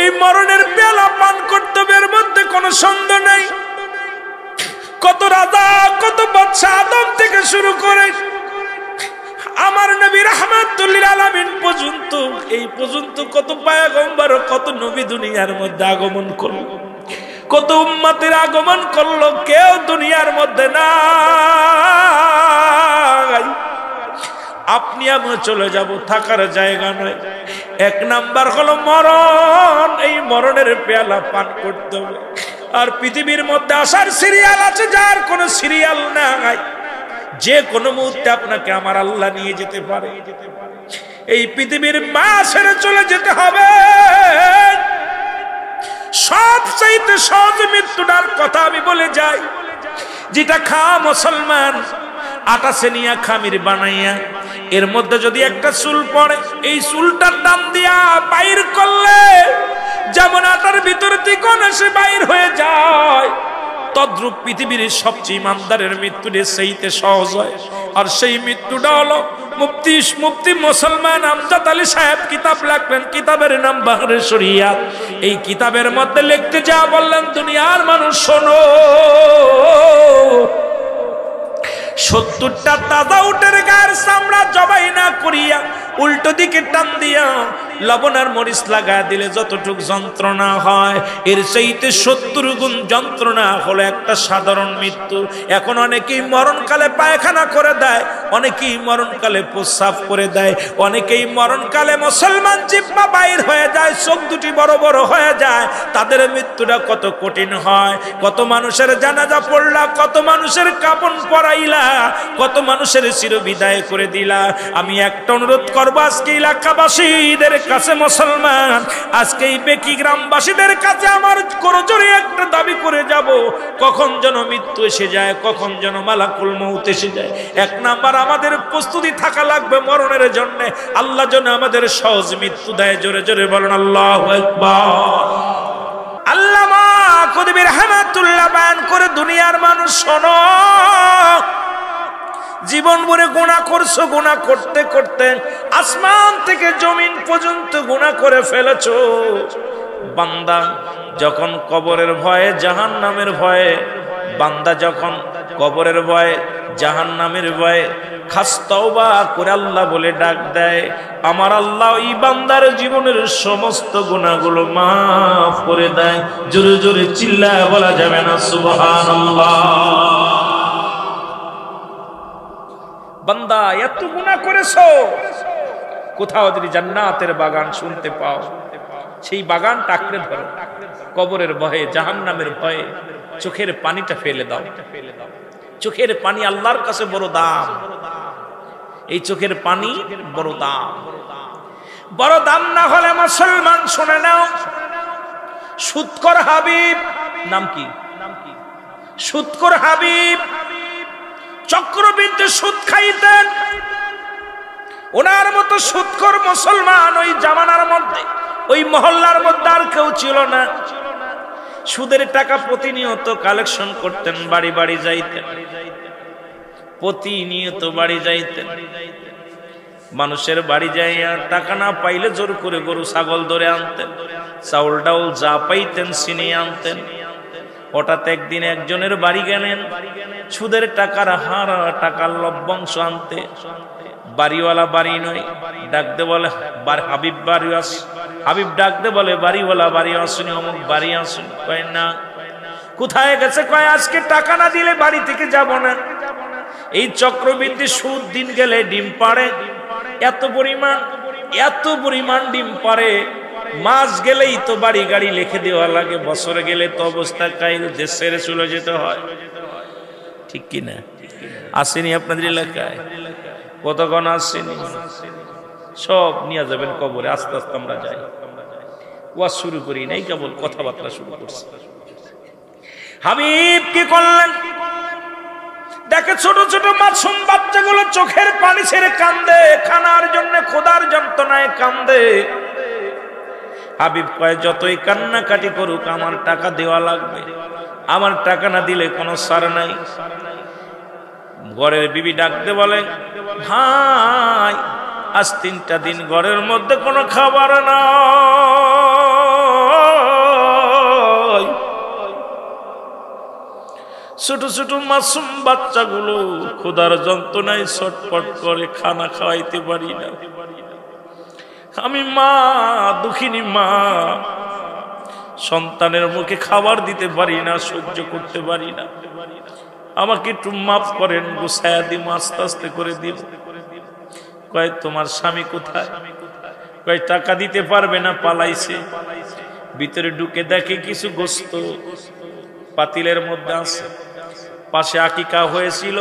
এই মরণের পেয়ালা পান করতে হবে, এর মধ্যে কোনো সন্দেহ নেই। কত রাজা, কত বাদশা আদম থেকে শুরু করে আমার নবী রাহমাতুল লিল আলামিন পর্যন্ত, এই পর্যন্ত কত পয়গম্বর, কত নবী দুনিয়ার মধ্যে আগমন করলো, কত উম্মতের আগমন করলো, কেউ দুনিয়ার মধ্যে নাই। আপনি আমি চলে যাব, থাকার জায়গা নয়। এক নাম্বার হলো মরণ, এই মরণের পেয়ালা পান করতে হবে। আর পৃথিবীর মধ্যে আসার সিরিয়াল আছে, যার কোনো সিরিয়াল নাই। যে কোনো মুহূর্তে আপনাকে আমার আল্লাহ নিয়ে যেতে পারে। এই পৃথিবীর মা ছেড়ে চলে যেতে হবে। সবচাইতে সহজ মৃত্যুটার কথা আমি বলে যাই, যেটা খা মুসলমান, আটা সেনিয়া খামির বানাইয়া এর মধ্যে যদি একটা চুল পড়ে, এই চুলটার দাম দিয়া বাইর করলে যেমন আটার ভিতর থেকে সে বাইর হয়ে যায়, তদ্রূপ পৃথিবীর সবচেয়ে ইমানদারের মৃত্যুটা সেইতে সহজ হয়। আর সেই মৃত্যুটা হলো মুফতি মুসলমান আমজাদ আলী সাহেব কিতাব লিখবেন, কিতাবের নাম বাহরে শরিয়াত। এই কিতাবের মধ্যে লিখতে যা বললেন, দুনিয়ার মানুষ শোনো, 70টা তাজা উটের গায়ের চামড়া জবাই না করিয়া উল্টো দিকে টান দিয়া লবণ আর মরিচ লাগা দিলে যতটুক যন্ত্রণা হয়, এর চাইতে 70 গুণ যন্ত্রণা হলো একটা সাধারণ মৃত্যু। এখন অনেকেই মরণকালে পায়খানা করে দেয়, অনেকেই মরণকালে প্রস্রাব করে দেয়, অনেকেই মরণকালে মুসলমান জিহ্বা বাইর হয়ে যায়, চোখ দুটি বড় বড় হয়ে যায়। তাদের মৃত্যুটা কত কঠিন হয়। কত মানুষের জানাজা পড়লা, কত মানুষের কাপন পরাইলা, কত মানুষের চিরবিদায় করে দিলা। আমি একটা অনুরোধ করবো আজকে এলাকাবাসীদের কাছে, মুসলমান আজকে এই বেকি গ্রামবাসীদের কাছে আমার করজোরে একটা দাবি করে যাব, কখন যেন মৃত্যু এসে যায়, কখন যেন মালাকুল মউত এসে যায়। এক নাম্বার আমাদের প্রস্তুতি থাকা লাগবে মরণের জন্য। আল্লাহ যেন আমাদের সহজ মৃত্যু দেয়। জোরে জোরে বলেন আল্লাহু আকবার। আল্লামা কবির রাহমাতুল্লাহ বয়ান করে, দুনিয়ার মানুষ শোনো, জীবন ভরে গুনাহ করছো, গুনাহ করতে করতে আসমান থেকে জমিন পর্যন্ত গুনাহ করে ফেলেছো। বান্দা যখন কবরের ভয়ে, জাহান্নামের ভয়ে, বান্দা যখন কবরের ভয়ে, জাহান্নামের ভয়ে খাস তওবা করে আল্লাহ বলে ডাক দেয়, আমার আল্লাহ এই বান্দার জীবনের সমস্ত গুনাহগুলো মাফ করে দেয়। জোরে জোরে চিল্লায় বলা যাবে না সুবহানাল্লাহ? বান্দা এত গুনাহ করেছো, কোথাও যদি জান্নাতের বাগান শুনতে পাও, সেই বাগান টাকরে ধরো। কবরের ভয়ে, জাহান্নামের ভয়ে চোখের পানিটা ফেলে দাও। চোখের পানি আল্লাহর কাছে বড় দাম। এই চোখের পানি বড় দাম। বড় দাম না হলে মুসলমান শুনে নাও, সুদখোর হাবিব, নাম কি? সুদখোর হাবিব চক্রবৃদ্ধি সুদ খাইতেন। ওনার মতো সুদখোর মুসলমান ওই জামানার মধ্যে, ওই মহল্লার মধ্যে আর কেউ ছিল না। সুদের টাকা প্রতিনিয়ত কালেকশন করতেন, বাড়ি বাড়ি যাইতেন, প্রতিনিয়ত বাড়ি যাইতেন। মানুষের বাড়ি যাইয়া টাকা না পাইলে জোর করে গরু ছাগল ধরে আনতেন, চাউল ডাউল যা পাইতেন ছিনিয়ে আনতেন। হঠাৎ একদিন একজনের বাড়ি গেলেন, সুদের টাকার হারা টাকার লভ্যাংশ আনতে। বাড়িওয়ালা বাড়ি নয়, ডাকতে বলে হাবিব বাড়ি আস। হাবিব ডাকতে বলে বাড়িওয়ালা বাড়ি আসুনি, অমুক বাড়ি আসুন। কয় না। কোথায় গেছে? কয় আজকে টাকা না দিলে বাড়ি থেকে যাব না। এই চক্রবৃদ্ধি সুদ দিন গেলে ডিম পাড়ে, এত পরিমাণ ডিম পাড়ে। মাস গেলেই তো বাড়ি গাড়ি লিখে দেওয়া লাগে, বছর গেলে তো অবস্থা কাইল, দেশ ছেড়ে চলে যেতে হয়। ঠিক কিনা? আসেনি আপনাদের এলাকায়? কতক্ষণ আসেনি? সব নিয়ে যাবেন কবরে। আস্তে আস্তে আমরা যাই, ওয়াজ শুরু করি নাই, কেবল কথাবার্তা শুরু করছি। হাবিব কি করলেন? দেখে ছোট ছোট মাসুম বাচ্চাগুলো চোখের পানি ছেড়ে কান্দে, খানার জন্য, খোদার যন্ত্রণায় কান্দে। হাবিব কয় যতই কান্নাকাটি করুক আমার টাকা দেওয়া লাগবে, আমার টাকা না দিলে কোনো সার নাই। ঘরের বিবি ডাকতে বলে ভাই আজ 3টা দিন ঘরের মধ্যে কোনো খাবার নাই, ছোট ছোট মাসুম বাচ্চাগুলো ক্ষুধার যন্ত্রণায় ছটফট করে, খানা খাওয়াইতে পারি না। আমি মা, দুঃখিনী মা, সন্তানের মুখে খাবার দিতে পারি না, সহ্য করতে পারি না। আমাকে একটু মাফ করেন, গুছায়া দিব, আস্তে আস্তে করে দিব। কয় তোমার স্বামী কোথায়? কয় টাকা দিতে পারবে না, পালাইছে। ভিতরে ঢুকে দেখে কিছু গোস্ত পাতিলের মধ্যে আছে। পাশে আকিকা হয়েছিল,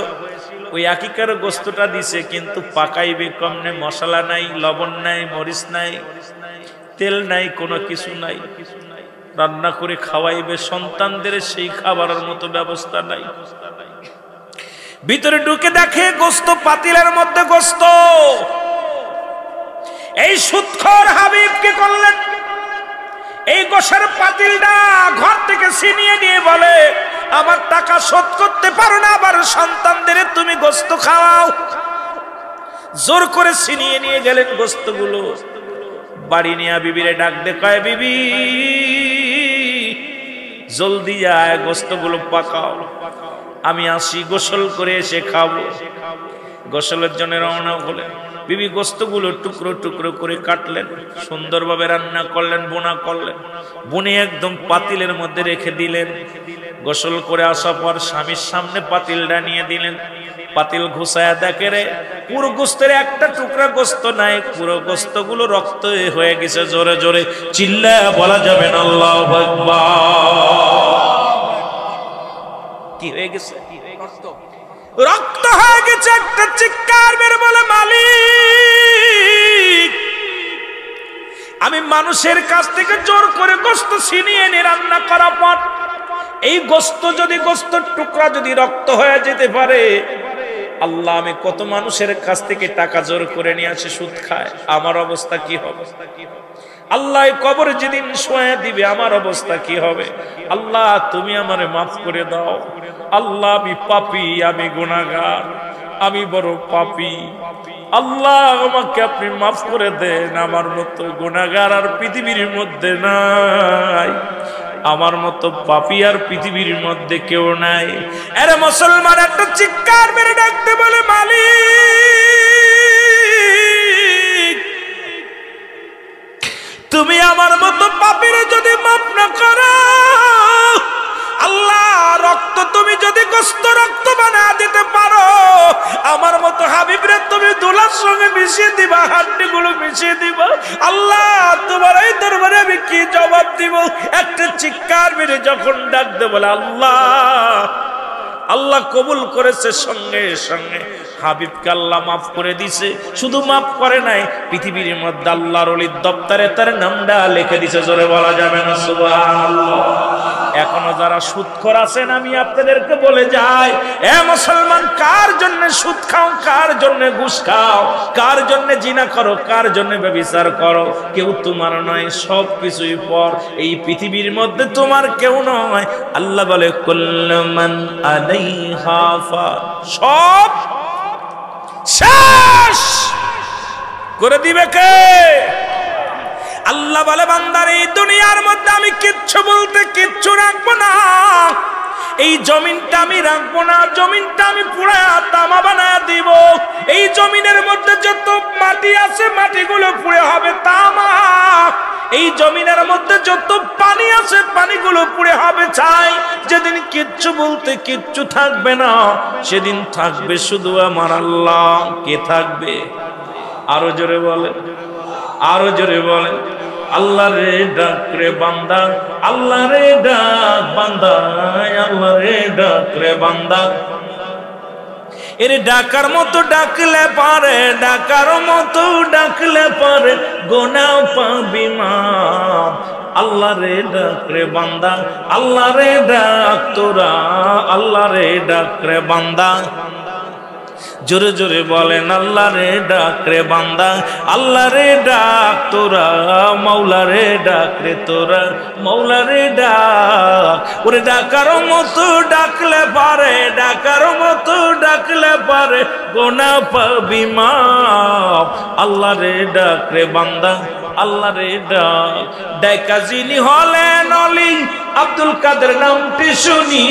ওই আকিকার গোস্তটা দিছে, কিন্তু পাকাইবে কমনে, মশলা নাই, লবণ নাই, মরিচ নাই, তেল নাই, কোনো কিছু নাই। রান্না করে খাওয়াইবে সন্তানদের, সেই খাবারের মতো ব্যবস্থা নাই। ভিতরে ঢুকে দেখে গোস্ত পাতিলের মধ্যে গোস্ত। এই সুদখোর হাবিব কি করলেন? এই গোশের পাতিলটা ঘর থেকে ছিনিয়ে নিয়ে বলে, আমার টাকা শোধ করতে পারো না, আবার সন্তানদের তুমি গোস্ত খাওয়াও। জোর করে ছিনিয়ে নিয়ে গেলেন গোস্তগুলো। বাড়ি নিয়ে বিবিরে ডাক দে, কয় বিবি জলদি আয়, গোস্তগুলো পাকাও, আমি আসি, গোসল করে এসে খাবো। গোসলের জন্য রওনা হলেন। বিবি গোস্তগুলো টুকরো টুকরো করে কাটলেন, সুন্দরভাবে রান্না করলেন, বোনা করলেন, বুনে একদম পাতিলের মধ্যে রেখে দিলেন। গোসল করে আসার পর স্বামীর সামনে পাতিলটা নিয়ে দিলেন। পাতিল ঘুষায়া দেখে রে, পুরো গোস্তের একটা টুকরা গোস্ত নাই, পুরো গোস্তগুলো রক্ত হয়ে গেছে। জোরে জোরে চিল্লায়া বলা যাবে না আল্লাহু আকবার। কি হয়ে গেছে? রক্ত হয়ে গেছে। একটা চিৎকার বের বলে, মালিক আমি মানুষের কাছ থেকে জোর করে গোস্ত ছিনিয়ে এনে রান্না করা পর এই গোস্ত যদি, গোস্তের টুকরা যদি রক্ত হয়ে যেতে পারে, আল্লাহ আমি কত মানুষের কাছ থেকে টাকা জোর করে নিয়ে আসে সুদ খায়, আমার অবস্থা কি হবে? আল্লাহ কবরে যেদিন শোয়া দিবে আমার অবস্থা কি হবে? আল্লাহ তুমি আমারে মাফ করে দাও। আল্লাহ আমি পাপী, আমি গুনাহগার, আমি বড় পাপী। আল্লাহ আমাকে আপনি মাফ করে দেন। আমার মতো গুনাহগার আর পৃথিবীর মধ্যে নাই, আমার মতো পাপী আর পৃথিবীর মধ্যে কেউ নাই। আরে মুসলমান একটা চিৎকার মেরে ডাকতে বলে, মালিক তুমি আমার মতো পাপীর যদি মাফ না করো, আল্লাহ রক্ত তুমি যদি গোস্ত রক্ত বানা দিতে পারো, আমার মতো হাবিবরে তুমি দুলার সঙ্গে মিশিয়ে দিবা, হাড্ডিগুলো মিশিয়ে দিবা। আল্লাহ তোমার এই দরবারে আমি কি জবাব দিব? একটা চিৎকার মেরে যখন ডাকতে বলে আল্লাহ, আল্লাহ কবুল করেছে। সঙ্গে সঙ্গে হাবিবকে আল্লাহ মাফ করে দিছে। শুধু মাফ করে নাই, পৃথিবীর মধ্যে আল্লাহর ওলির দপ্তরে তার নামটা লিখে দিছে। জোরে বলা যাবে না সুবহানাল্লাহ। এখনো যারা সুদখোর আছেন, আমি আপনাদেরকে বলে যাই, এ মুসলমান, কার জন্য সুদ খাও, কার জন্য ঘুষ খাও, কার জন্য জিনা করো, কার জন্য ব্যভিচার করো, কেউ তোমার নয়, সব কিছুই পর। এই পৃথিবীর মধ্যে তোমার কেউ নয়। আল্লাহ বলে কুল্লু মান আলাইহা ফান, সব শেষ করে দিবে কে? আল্লাহ বলে বান্দার এই দুনিয়ার মধ্যে আমি কিচ্ছু বলতে কিচ্ছু রাখবো না। এই জমিনটা আমি রাখবো না, জমিনটা আমি পুড়ায়া তামা বানায়া দিব। এই জমিনের মধ্যে যত মাটি আছে মাটিগুলো পুড়ে হবে তামা। এই জমিনের মধ্যে যত পানি আছে পানিগুলো পুড়ে হবে ছাই। যেদিন কিচ্ছু বলতে কিচ্ছু থাকবে না, সেদিন থাকবে শুধু আমার আল্লাহ। কে থাকবে? আরো জোরে বলেন, আরো জোরে বলেন। আল্লাহ রে ডাক রে বান্দা, আল্লাহ রে ডাক বান্দা, আল্লাহ রে ডাক রে বান্দা। এর ডাকার মতো ডাকলে পারে, ডাকার মতো ডাকলে পারে, গোনাও পাবি মাফ। আল্লাহ রে ডাক রে বান্দা, আল্লাহ রে ডাক তোরা, আল্লাহ রে ডাক রে বান্দা। জোরে জোরে বলেন, আল্লাহ রে ডাক রে বান্দা, আল্লাহ রে ডাক তোরা, মাওলা রে ডাক রে তোরা, মাওলা রে ডাক। ওরে ডাকার মতো ডাকলে পারে, ডাকার মতো ডাকলে পারে, গোনা পাবি মাফ। আল্লাহ রে ডাক রে বান্দা, আল্লাহ রে ডাক। ডাকা যিনি হলেন অলি, আব্দুল কাদের নামটি শুনি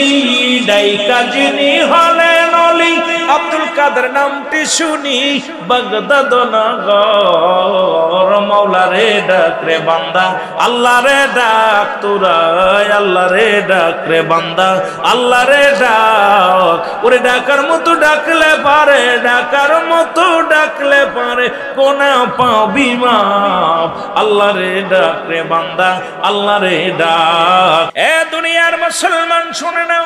ডাইকা যিনি হলেন অলি, আব্দুল কাদের নামটি শুনি বাগদাদ নগর। মাওলা রে ডাক রে বান্দা, আল্লাহ রে ডাক তোরা, আল্লাহ রে ডাক রে বান্দা, আল্লাহ রে ডাক। ওরে ডাকার মতো ডাকলে পারে, ডাকার মতো ডাকলে পারে, কোনা পাবি মাপ। আল্লাহ রে ডাক রে বান্দা, আল্লাহ রে ডাক। এ দুনিয়ার মুসলমান শুনে নাও,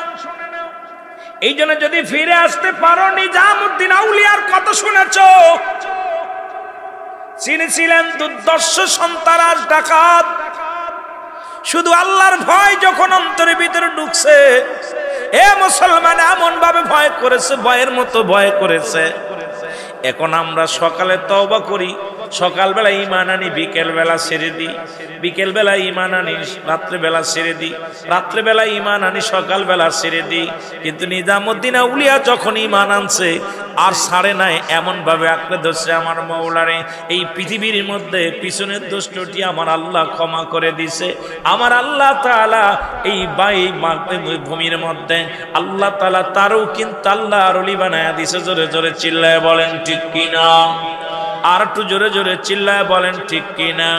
এই জন্য যদি ফিরে আসতে পারো, নিজামুদ্দিন আউলিয়ার কথা শুনেছ। তিনি ছিলেন দুর্দর্শ সন্ত্রাস ডাকাত। শুধু আল্লাহর ভয় যখন অন্তরের ভিতরে ঢুকছে, এ মুসলমান এমন ভাবে ভয় করেছে, ভয়ের মতো ভয় করেছে। এখন আমরা সকালে তওবা করি, সকালবেলা ঈমান আনি, বিকেলবেলা ছেড়ে দিই, বিকেলবেলা ঈমান আনি, রাত্রেবেলা ছেড়ে দিই, রাত্রেবেলা ঈমান আনি, সকালবেলা ছেড়ে দিই। কিন্তু নিজামুদ্দিন আউলিয়া যখন ঈমান আনছে আর ছাড়ে নাই, এমন ভাবে আঁকড়ে ধরছে আমার মাওলারে। এই পৃথিবীর মধ্যে পিছনের দোষটি আমার আল্লাহ ক্ষমা করে দিছে। আমার আল্লাহ তাআলা এই ভূমির মধ্যে আল্লাহ তাআলা তারও কিন্তু আল্লাহর ওলি বানায়া দিছে। জোরে জোরে চিল্লায় বলেন ঠিক কিনা? আর একটু জোরে জোরে চিল্লায় বলেন ঠিক কিনা?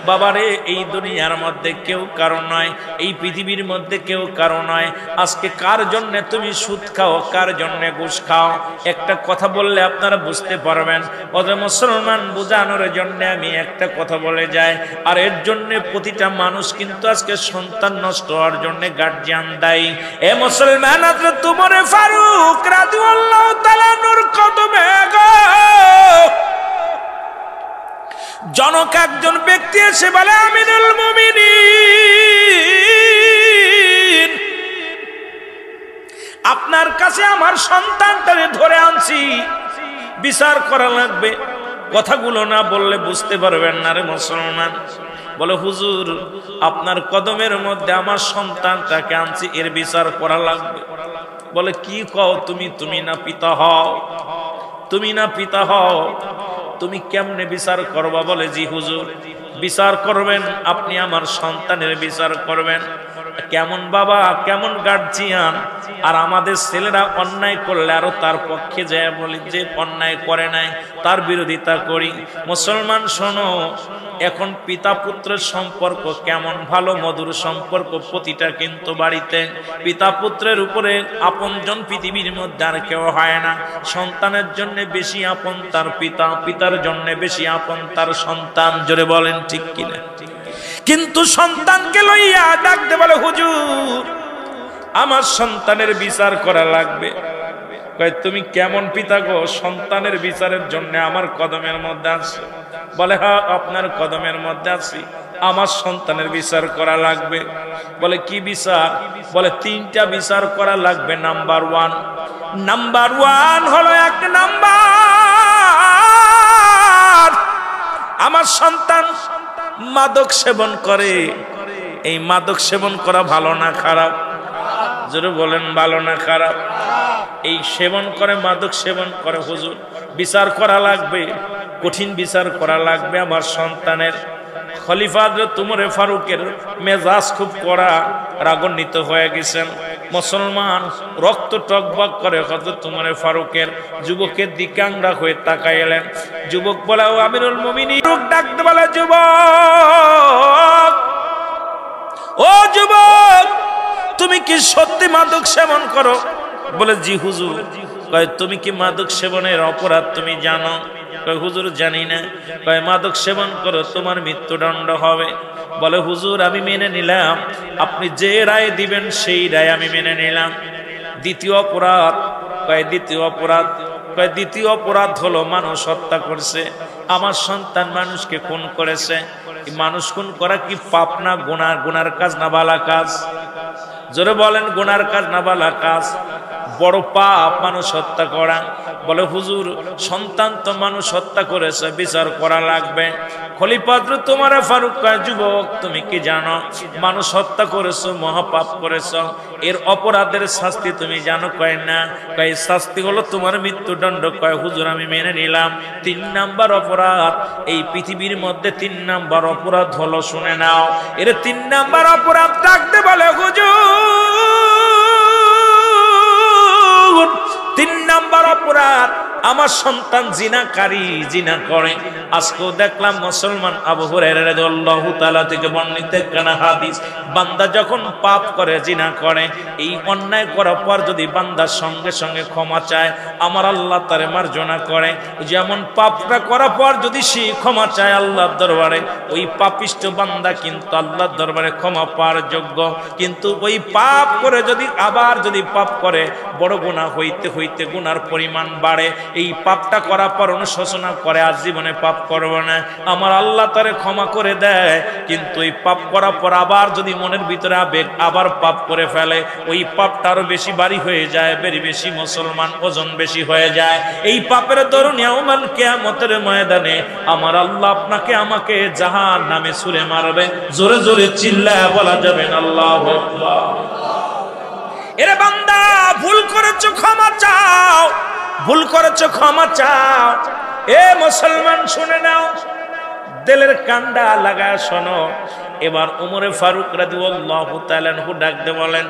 বাবারে, এই দুনিয়ার মধ্যে কেউ কারো নয়, এই পৃথিবীর মধ্যে কেউ কারো নয়। আজকে কার জন্য তুমি সুদ খাও, কার জন্য ঘুষ খাও, একটা কথা বললে আপনারা বুঝতে পারবেন। ওদের মুসলমান বোঝানোর জন্য আমি একটা কথা বলে যাই। আর এর জন্য প্রতিটা মানুষ কিন্তু আজকে সন্তান নষ্ট হওয়ার জন্য গার্জিয়ান দায়ী। এ মুসলমান, হযরত উমর ফারুক রাদিয়াল্লাহু তাআলা নূর কদমে গো জনক একজন ব্যক্তি এসে বলে, আমিরুল মুমিনিন, আপনার কাছে আমার সন্তানটারে ধরে আনছি, বিচার করা লাগবে। কথাগুলো না বললে বুঝতে পারবেন না রে মুসলমান। বলে, হুজুর, আপনার কদমের মধ্যে আমার সন্তানটাকে আনছি, এর বিচার করা লাগবে। বলে, কি কও তুমি? তুমি না পিতা হও, তুমি না পিতা হও, তুমি কেমনে বিচার করবা? বলে, জি হুজুর, বিচার করবেন, আপনি আমার সন্তানের বিচার করবেন। কেমন বাবা, কেমন গার্জিয়ান। আর আমাদের ছেলেরা অন্যায় করলে আরো তার পক্ষে যায় বলি, যে অন্যায় করে নাই তার বিরোধিতা করি। মুসলমান শোনো, এখন পিতা পুত্রের সম্পর্ক কেমন ভালো মধুর সম্পর্ক প্রতিটা কিন্তু বাড়িতে। পিতা পুত্রের উপরে আপনজন পৃথিবীর মধ্যে আর কেউ হয় না। সন্তানের জন্য বেশি আপন তার পিতা, পিতার জন্য বেশি আপন তার সন্তান। জোরে বলেন ঠিক কিনা? কিন্তু সন্তানকে লইয়া ডাকতে বলে, হুজুর, আমার সন্তানের বিচার করা লাগবে। কয়, তুমি কেমন পিতা গো, সন্তানের বিচারের জন্য আমার কদমের মধ্যে আছো? বলে, হ্যাঁ, আপনার কদমের মধ্যে আছি, আমার সন্তানের বিচার করা লাগবে। বলে, কি বিচার? বলে, 3টা বিচার করা লাগবে। নাম্বার ওয়ান হলো, 1 নাম্বার, আমার সন্তান মাদক সেবন করে। এই মাদক সেবন করা ভালো না খারাপ? জোরে বলেন, ভালো না খারাপ? এই সেবন করে, মাদক সেবন করে, হুজুর, বিচার করা লাগবে, কঠিন বিচার করা লাগবে আমার সন্তানের। খলিফা হযরত উমর ফারুকের মেজাজ খুব কড়া, রাগান্বিত হয়ে গেছেন। মুসলমান রক্ত টকবক করে হযরত উমর ফারুকের যুবকের দিকে আংড়া হয়ে তাকায় এলেন। যুবক বলে, ও আমিরুল মুমিনিন, ডাকতে বলে, যুবক, ও যুবক, তুমি কি সত্যি মাদক সেবন করো? বলে, জি হুজুর। কয়, তুমি কি মাদক সেবনের অপরাধ তুমি জানো? কয়, হুজুর, জানি না। কয়, মাদক সেবন করো, তোমার মৃত্যুদণ্ড হবে। বলে, হুজুর, আমি মেনে নিলাম, আপনি যে রায় দিবেন সেই রায় আমি মেনে নিলাম। দ্বিতীয় অপরাধ? কয়, দ্বিতীয় অপরাধ? কয়, দ্বিতীয় অপরাধ হলো মানুষ হত্যা করছে। আমার সন্তান মানুষকে খুন করেছে। মানুষ খুন করা কি পাপ না গুনাহ? গুনার কাজ না ভালো কাজ? জোরে বলেন, গুনার কাজ না ভালো কাজ? বড় পাপ মানুষ হত্যা করা। বলে, হুজুর, সন্তান তো মানুষ হত্যা করেছে, বিচার করা লাগবে। খলিফা হযরত উমর ফারুক কয়, যুবক, তুমি কি জানো মানুষ হত্যা করেছো, মহাপাপ করেছো, এর অপরাধের শাস্তি তুমি জানো? কয়, না। কয়, শাস্তি হলো তোমার মৃত্যুদণ্ড। কয়, হুজুর, আমি মেনে নিলাম। 3 নাম্বার অপরাধ, এই পৃথিবীর মধ্যে 3 নাম্বার অপরাধ হলো, শুনে নাও, এর 3 নাম্বার অপরাধ। ডাকতে বলে, হুজুর, অপরাধ, আমার সন্তান জিনাকারী, জিনা করে। আজকেও দেখলাম মুসলমান আবু হুরায়রা রাদিয়াল্লাহু তাআলা থেকে বর্ণিত একখানা হাদিস, বান্দা যখন পাপ করে, জিনা করে, এই অন্যায় করার পর যদি বান্দার সঙ্গে সঙ্গে ক্ষমা চায়, আমার আল্লাহ তারে মার্জনা করে। যেমন পাপটা করার পর যদি সে ক্ষমা চায় আল্লাহর দরবারে, ওই পাপিষ্ঠ বান্দা কিন্তু আল্লাহর দরবারে ক্ষমা পাওয়ার যোগ্য। কিন্তু ওই পাপ করে যদি আবার যদি পাপ করে, বড় গুনাহ হইতে হইতে গুনার পরিমাণ বাড়ে। এই পাপটা করার পর অনুশোচনা করে, আজ জীবনে পাপ করব না, আমার আল্লাহ তারে ক্ষমা করে দেয়। কিন্তু এই পাপ করার পর আবার যদি মনের ভিতরে আবেগ আবার পাপ করে ফেলে, ওই পাপটা আরো বেশি ভারী হয়ে যায়, বেশি মুসলমান ওজন বেশি হয়ে যায়। এই পাপের দরুন ইয়াউমাল কিয়ামতের ময়দানে আমার আল্লাহ আপনাকে আমাকে জাহান্নামে ছুঁড়ে মারবে। জোরে জোরে চিল্লায় বলা যাবে না আল্লাহু আকবার। এরে বান্দা, ভুল করেছো ক্ষমা চাও, ভুল করেছো ক্ষমা চাও। এ মুসলমান শুনে নাও, দিলের কান্ডা লাগায় শোনো। এবার ওমরে ফারুক রাদিয়াল্লাহু তাআলা আনহু ডাকতে বলেন,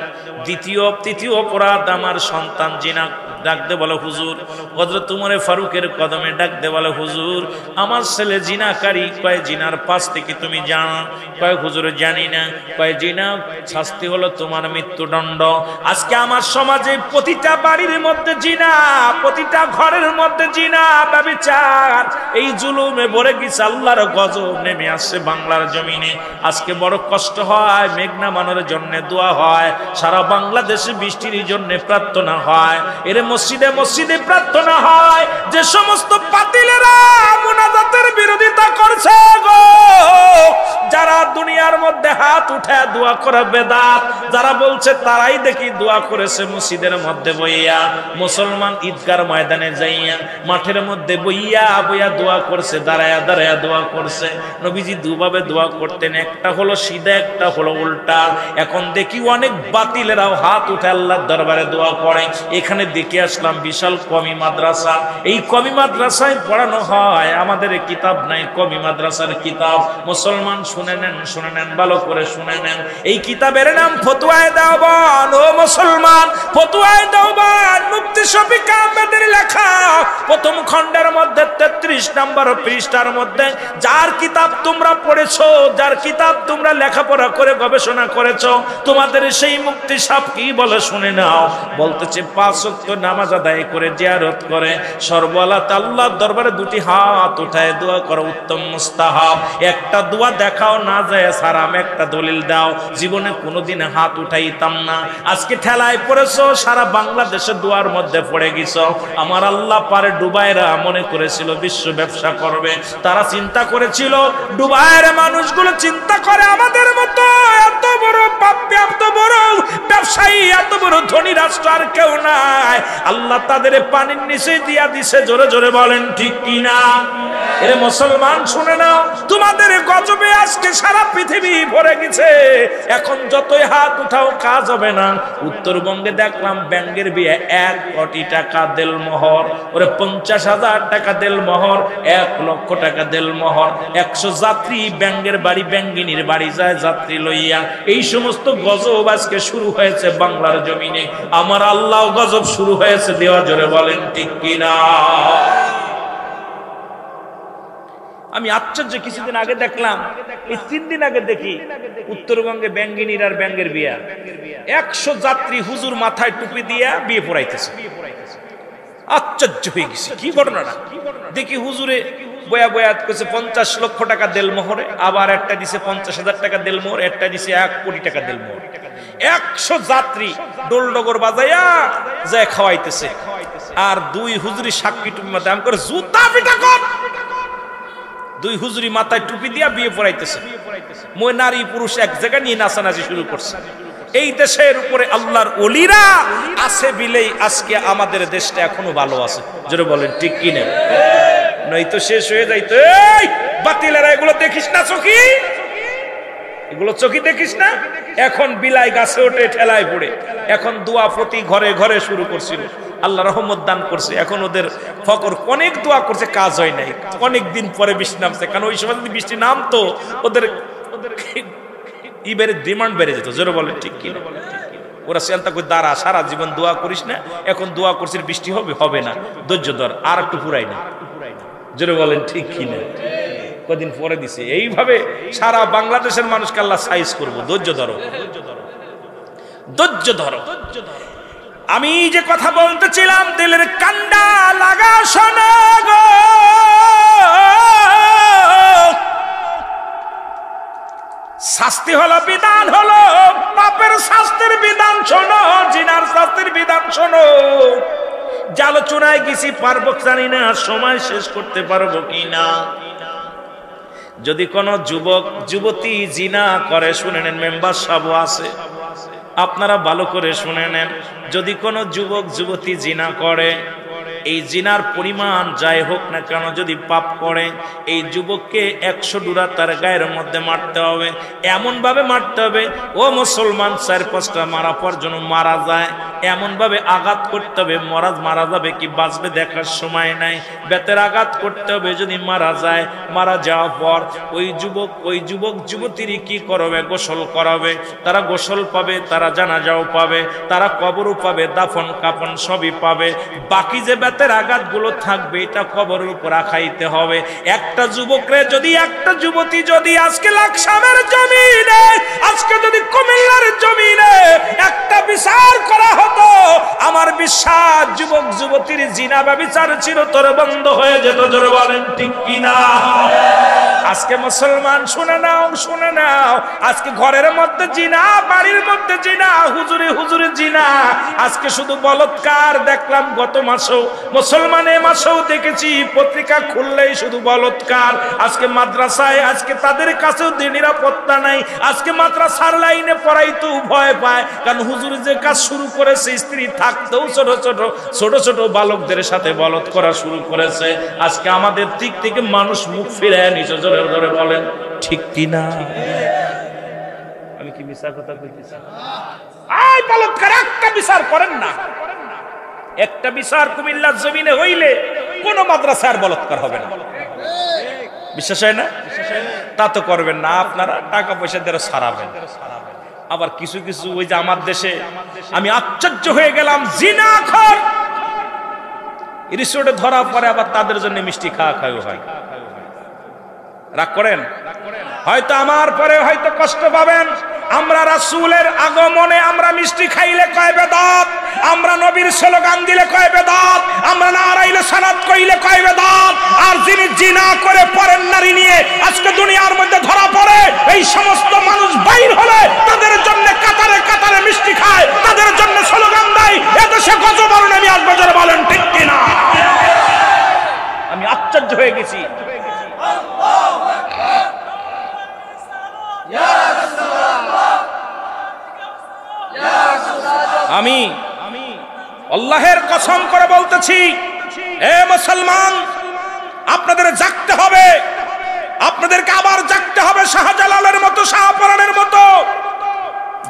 তৃতীয় অপরাধ আমার সন্তান জিনা। ডাকতে বলে হুজুর, হযরত ওমরে ফারুকের কদমে ডাকতে বলে হুজুর, আমার ছেলে জিনাকারী। কয় জিনার পাশ থেকে তুমি জানো? কয় হুজুর জানি না। কয় জিনা শাস্তি হলো তোমার মৃত্যুদণ্ড। আজকে আমার সমাজে প্রতিটা বাড়ির মধ্যে জিনা, প্রতিটা ঘরের মধ্যে জিনা, ব্যভিচার, এই জুলুমে ভরে গেছে। আল্লাহর গজব নেমে আসছে বাংলার জমিনে। আজকে বড় কষ্ট হয়, মেঘ নামানোর জন্য দোয়া হয়, সারা বাংলাদেশে বৃষ্টির জন্য প্রার্থনা হয়, এর মসজিদে মসজিদে প্রার্থনা হয়। যে সমস্ত বাতিলেরা মুনাজাতের বিরোধিতা করছে গো, যারা দুনিয়ার মধ্যে হাত উঠে দোয়া করে বেদাত, যারা বলছে তারাই দেখি দোয়া করেছে মসজিদের মধ্যে বইয়া, মুসলমান ঈদগার ময়দানে যাইয়া মাঠের মধ্যে বইয়া বইয়া দোয়া করছে, দাঁড়ায়া দাঁড়ায়া দোয়া করছে। নবীজি দুভাবে দোয়া করতেন, একটা হলো সিধা, একটা হলো উল্টা। এখন দেখি অনেক বাতিলেরাও হাত উঠে আল্লাহর দরবারে দোয়া করে। এখানে দেখে আসলাম বিশাল কমি মাদ্রাসা, এই কমি মাদ্রাসায় পড়ানো হয়, আমাদের কিতাব নাই, কমি মাদ্রাসার কিতাব। মুসলমান শুনে নেন, ভালো করে শুনে নেন। এই কিতাবের নাম ফতোয়ায়ে দেওবান। ও মুসলমান, ফতোয়ায়ে দেওবান মুফতি শফিক আহমেদের লেখা, প্রথম খণ্ডের মধ্যে 33 নম্বর পৃষ্ঠার মধ্যে, যার কিতাব তোমরা পড়েছো, যার কিতাব তোমরা লেখাপড়া করে গবেষণা করেছো, তোমাদের সেই মুফতি সাহেব কি বলে শুনে নাও। বলতেছে 5 ওয়াক্ত নামাজ আদায় করে, জিয়ারত করে, সর্ববেলাতে আল্লাহর দরবারে দুটি হাত উঠায় দোয়া করো উত্তম মুস্তাহাব। একটা দোয়া দেখাও না যায় সারাম, একটা দলিল দাও। জীবনে কোনোদিন হাত উঠাইতাম না, আজকে ঠেলায় পড়েছো, সারা বাংলাদেশে দোয়ার মধ্যে পড়ে গেছো। আমার আল্লাহ পারে ডুবাইরা মনে করেছিল বিশ্ব ব্যবসা করবে, তারা চিন্তা করেছিল, ডুবাইয়ের মানুষগুলো চিন্তা করে আমাদের মতো এত বড় পাপী, এত বড় ব্যবসায়ী, এত বড় ধনী রাষ্ট্র আর কেউ নাই। আল্লাহ তাদের পানির নিচে দিয়া দিছে। জোরে জোরে বলেন ঠিক কিনা? এরে মুসলমান শুনে নাও, তোমাদের গজবে আজকে সারা পৃথিবী ভরে গেছে। এখন যতই হাত উঠাও কাজ হবে না। উত্তরবঙ্গে দেখলাম ব্যাঙ্গের বিয়ে 1 কোটি টাকা দেল মোহর, ওরে 50,000 টাকা দেল মোহর, 1 লক্ষ টাকা দেল মোহর। 100 যাত্রী ব্যাঙ্গের বাড়ি, ব্যাঙ্গিনীর বাড়ি যায় যাত্রী লইয়া। এই সমস্ত গজব আজকে শুরু হয়েছে বাংলার জমিনে। আমার আল্লাহ গজব শুরু হয়েছে দেওয়া। জোরে বলেন ঠিক কিনা? আমি আশ্চর্য, কিছুদিন আগে দেখলাম, এই 3 দিন আগে দেখি উত্তরবঙ্গে ব্যাঙ্গিনীর আর ব্যাঙ্গের বিয়া, 100 যাত্রী হুজুর মাথায় টুপি দিয়া বিয়ে পড়াইতেছে। আশ্চর্য হয়ে গেছে, কি ঘটনাটা দেখি। হুজুরে বয়া বয়া করছে 50 লক্ষ টাকা দেল মোহরে, আবার একটা দিছে 50,000 টাকা দেল মোহর, একটা দিছে 1 কোটি টাকা দেল মোহর। 100 যাত্রী ডোল ডগর বাজাইয়া যায় খাওয়াইতেছে, আর 2 হুজুরি সাক্ষী টুপি মাথায় আম করে জুতা পিটা কর। 2 হুজুরি মাথায় টুপি দিয়া বিয়ে পড়াইতেছে। মই নারী পুরুষ এক জায়গায় নিয়ে নাচানাচি শুরু করছে। এই দেশের উপরে আল্লাহর ওলিরা আছে বিলেই আজকে আমাদের দেশটা এখনো ভালো আছে। জোরে বলেন ঠিক কিনা? নয়তো শেষ হয়ে যাইতো। এই বাতিলেরা এগুলো দেখিস না চোখি? এগুলো চোখি দেখিস না? এখন বিলাই গাছে ওঠে, ঠেলায় পড়ে। এখন দোয়া প্রতি ঘরে ঘরে শুরু করছিল। আল্লাহ রহমত দান করছে, এখন ওদের ফকর অনেক দোয়া করছে, কাজ হয় নাই। অনেক দিন পরে বৃষ্টি নামছে, কারণ ওই সময় যদি বৃষ্টি নামতো ওদের ইবের ডিমান্ড বেড়ে যেত। জোরে বলেন ঠিক কিনা? ওরা চিন্তা করে দাঁড়া, সারা জীবন দোয়া করিস না, এখন দোয়া করছিস বৃষ্টি হবে, হবে না, ধৈর্য ধর, আর একটু পুরাই না। জোরে বলেন ঠিক কিনা? কদিন পরে দিছে। এইভাবে সারা বাংলাদেশের মানুষকে আল্লাহ সাইজ করবো। ধৈর্য ধরো, ধৈর্য ধরো। আমি যে কথা বলতেছিলাম, দিলের কান্ডা লাগা শোনো গো, শাস্তি হলো বিধান হলো, পাপের শাস্তির বিধান শোনো, জিনার শাস্তির বিধান শোনো। আলোচনায় গেছি, পারবো জানি না, সময় শেষ করতে পারবো কিনা। যদি কোন যুবক যুবতী জিনা করে, শুনে নেন, মেম্বার সব আছে, আপনারা ভালো করে শুনে নেন। যদি কোনো যুবক যুবতী জিনা করে, এই জিনার পরিমাণ যাই হোক না কেন, যদি পাপ করে, এই যুবককে 100 ডুরা তার গায়ের মধ্যে মারতে হবে। এমন ভাবে মারতে হবে, ও মুসলমান 4-5টা মারা পর যেন মারা যায়, এমন ভাবে আঘাত করতে হবে। মারা যাবে কি বাঁচবে দেখার সময় নাই, বেতের আঘাত করতে হবে। যদি মারা যায়, মারা যাওয়ার পর ওই যুবক যুবতীর কি করবে? গোসল করাবে। তারা গোসল পাবে, তারা জানাজাও পাবে, তারা কবরও পাবে, দাফন কাফন সবই পাবে। বাকি যে বেতের আঘাত গুলো থাকবে, এটা কবরের উপর রাখাইতে হবে। একটা যুবকরে যদি, একটা যুবতী যদি আজকে লাকসামের জমিনে, আজকে যদি কুমিল্লার জমিনে একটা বিচার করা হতো, আমার বিশ্বাস যুবক যুবতীর জিনা ব্যভিচার চিরতর বন্ধ হয়ে যেত। জোরে বলেন ঠিক কিনা? আজকে মুসলমান শুনে নাও, শুনে নাও, আজকে ঘরের মধ্যে জিনা, বাড়ির মধ্যে জিনা, হুজুরে হুজুরে জিনা। আজকে শুধু বলৎকার দেখলাম গত মাসেও, মুসলমানে মাসেও দেখেছি, পত্রিকা খুললেই শুধু বলৎকার। আজকে মাদ্রাসায়, আজকে তাদের কাছেও নিরাপত্তা নাই। আজকে মাদ্রাসার লাইনে পড়াইতেও ভয় পায়, কারণ হুজুর যে কাজ শুরু করেছে, স্ত্রী থাকতেও ছোট ছোট বালকদের সাথে বলৎ করা শুরু করেছে। আজকে আমাদের দিক থেকে মানুষ মুখ ফিরে নিচে। জোরে জোরে বলেন ঠিক কিনা? আমি কি মিছা কথা কইতেছি? আই বলৎকার একটা বিচার করেন না, একটা বিচার কুমিল্লার জমিনে হইলে কোন মাদ্রাসার বলৎকার হবে না। বিশ্বাস হয় না? তা তো করবেন না, আপনারা টাকা পয়সা দিয়ে সারাবেন। আবার কিছু কিছু ওই যে আমার দেশে আমি আশ্চর্য হয়ে গেলাম, জিনাখোর রিসোর্টে ধরা পড়ে, আবার তাদের জন্য মিষ্টি খাওয়া হয়। রাগ করেন? হয়তো আমার পরে হয়তো কষ্ট পাবেন। আমরা রাসূলের আগমনে আমরা মিষ্টি খাইলে কয় বেদাত, আমরা নবীর স্লোগান দিলে কয় বেদাত, আমরা নারাইলে সালাত কইলে কয় বেদাত। আর যিনি জিনা করে পরের নারী নিয়ে আজকে দুনিয়ার মধ্যে ধরা পড়ে, এই সমস্ত মানুষ বাইর হলে তাদের জন্য কাতারে কাতারে মিষ্টি খায়, তাদের জন্য স্লোগান দেয়, এদেশে গজব আর নেমে আসবে। যারা বলেন ঠিক কিনা? আমি আশ্চর্য হয়ে গেছি। আমি আল্লাহের কসম করে বলতেছি, এ মুসলমান, আপনাদের জাগতে হবে, আপনাদেরকে আবার জাগতে হবে, শাহজালালের মতো, শাহপরানের মতো